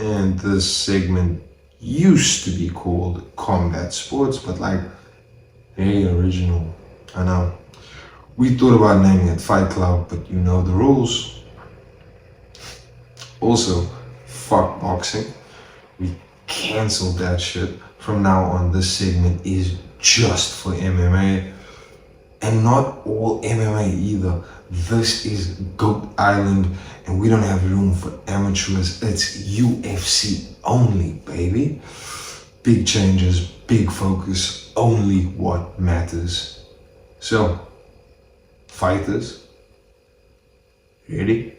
And this segment used to be called Combat Sports, but like, very original. I know. We thought about naming it Fight Club, but you know the rules. Also, fuck boxing. We canceled that shit. From now on, this segment is just for MMA. And not all MMA either. This is Goat Island, and we don't have room for amateurs. It's UFC only, baby. Big changes, big focus, only what matters. So, fighters, ready?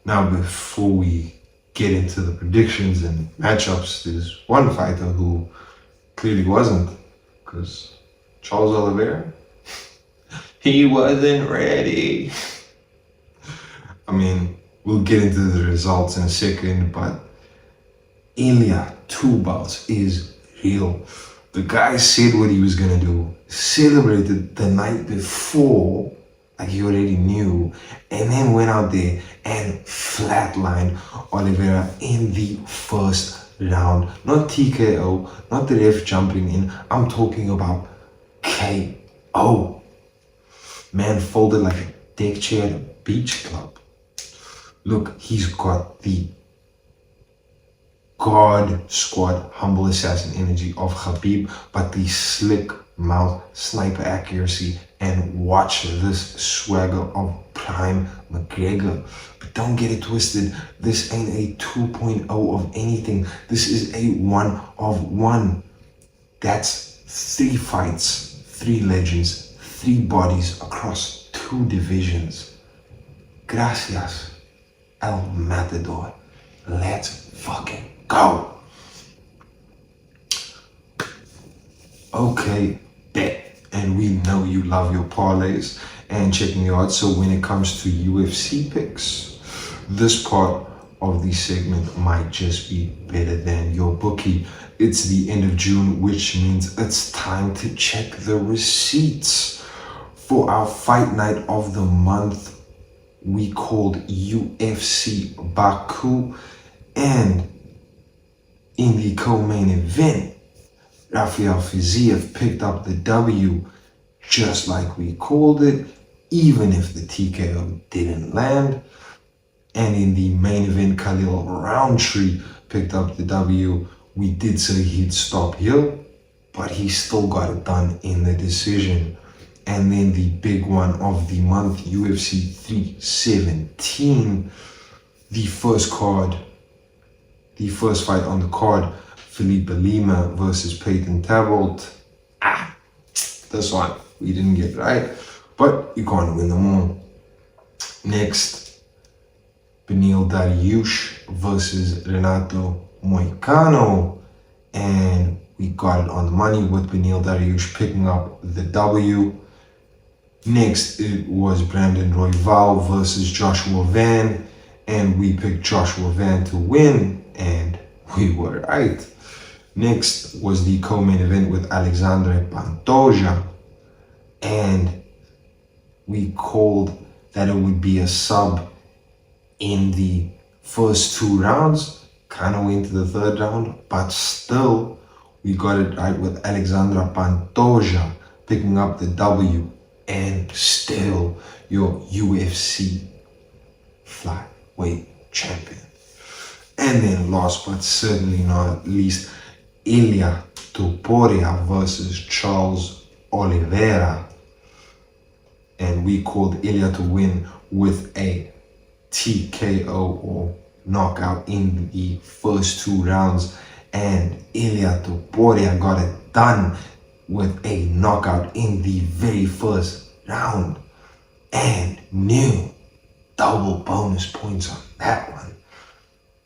Now, before we get into the predictions and matchups, there's one fighter who clearly wasn't, because Charles Oliveira, he wasn't ready. I mean, we'll get into the results in a second, but Ilya, 2 bouts is real. The guy said what he was gonna do, celebrated the night before, like he already knew, and then went out there and flatlined Oliveira in the first round. Not TKO, not the ref jumping in, I'm talking about KO. Man folded like a deck chair at a beach club. Look, he's got the God squad humble assassin energy of Khabib, but the slick mouth sniper accuracy, and watch this swagger of prime McGregor. But don't get it twisted, this ain't a 2.0 of anything. This is a 1 of 1. That's 3 fights, 3 legends, 3 bodies across 2 divisions. Gracias, El Matador. Let's fucking go. Okay, bet. And we know you love your parlays and checking your odds. So when it comes to UFC picks, this part of the segment might just be better than your bookie. It's the end of June, which means it's time to check the receipts for our fight night of the month. We called UFC Baku, and in the co-main event, Rafael Fiziev picked up the W just like we called it, even if the TKO didn't land. And in the main event, Khalil Roundtree picked up the W. We did say he'd stop here, but he still got it done in the decision. And then the big one of the month, UFC 317, the first fight on the card, Felipe Lima versus Peyton Tavolt. This one we didn't get right, but you can't win them all. Next, Beneil Dariush versus Renato Moicano, and we got it on the money with Beneil Dariush picking up the W. Next, it was Brandon Royval versus Joshua Van, and we picked Joshua Van to win, and we were right. Next was the co-main event with Alexandre Pantoja, and we called that it would be a sub in the first 2 rounds, kind of went to the 3rd round, but still we got it right with Alexandra Pantoja picking up the W, and still your UFC flyweight champion. And then last but certainly not least, Ilia Topuria versus Charles Oliveira. And we called Ilia to win with a TKO or knockout in the first 2 rounds. And Ilia Topuria got it done with a knockout in the very first round. And new double bonus points on that one.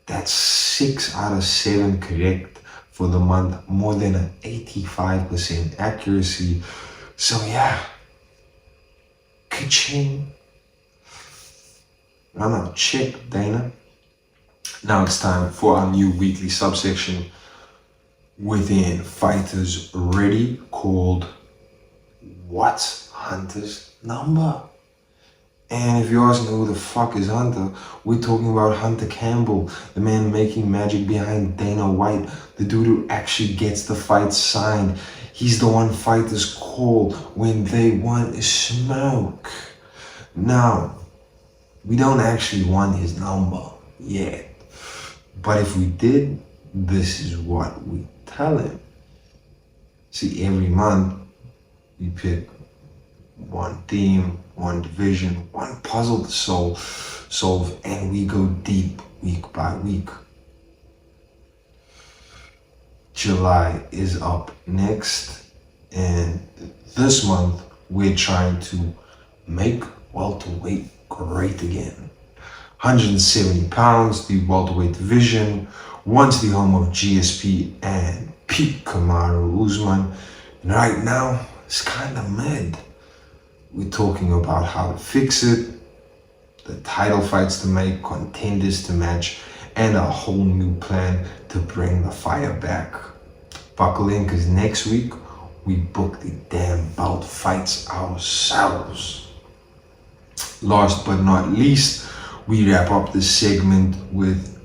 That's 6 out of 7 correct for the month, more than an 85% accuracy. So yeah, ka-ching. I'm check, Dana. Now it's time for our new weekly subsection within Fighters Ready called What's Hunter's Number? And if you're asking who the fuck is Hunter, we're talking about Hunter Campbell, the man making magic behind Dana White, the dude who actually gets the fight signed. He's the one fighters call when they want to smoke. Now, we don't actually want his number yet. But if we did, this is what we tell him. See, every month we pick one theme, one division, one puzzle to solve, and we go deep week by week. July is up next, and this month we're trying to make welterweight great again. 170 pounds, the welterweight division, once the home of GSP and Pete Kamaru Usman, and right now it's kind of mad. We're talking about how to fix it, the title fights to make, contenders to match, and a whole new plan to bring the fire back. Buckle in, because next week we book the damn bout fights ourselves. Last but not least, we wrap up this segment with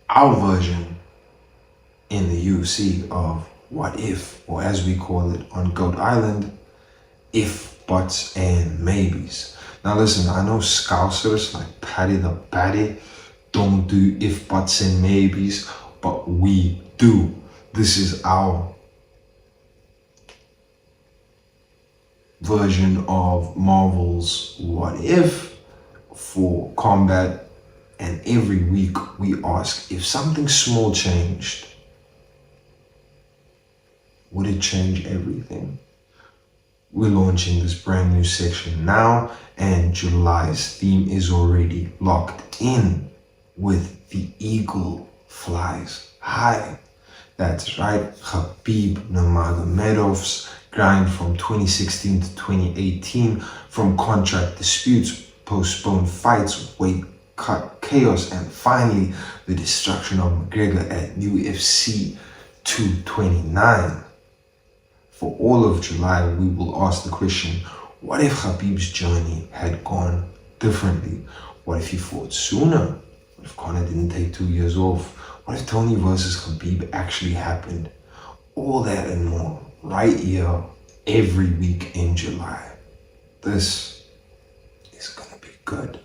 our version in the UFC of what if, or as we call it on Goat Island, if, buts, and maybes. Now listen, I know Scousers like Paddy the Batty don't do if, buts, and maybes, but we do. This is our version of Marvel's What If for combat, and every week we ask, if something small changed, would it change everything? We're launching this brand new section now, and July's theme is already locked in with The Eagle Flies High. That's right, Khabib Nurmagomedov's grind from 2016 to 2018, from contract disputes, postponed fights, weight cut chaos, and finally the destruction of McGregor at UFC 229. For all of July, we will ask the question, what if Khabib's journey had gone differently? What if he fought sooner? What if Conor didn't take 2 years off? What if Tony versus Khabib actually happened? All that and more right here every week in July. This is gonna be good.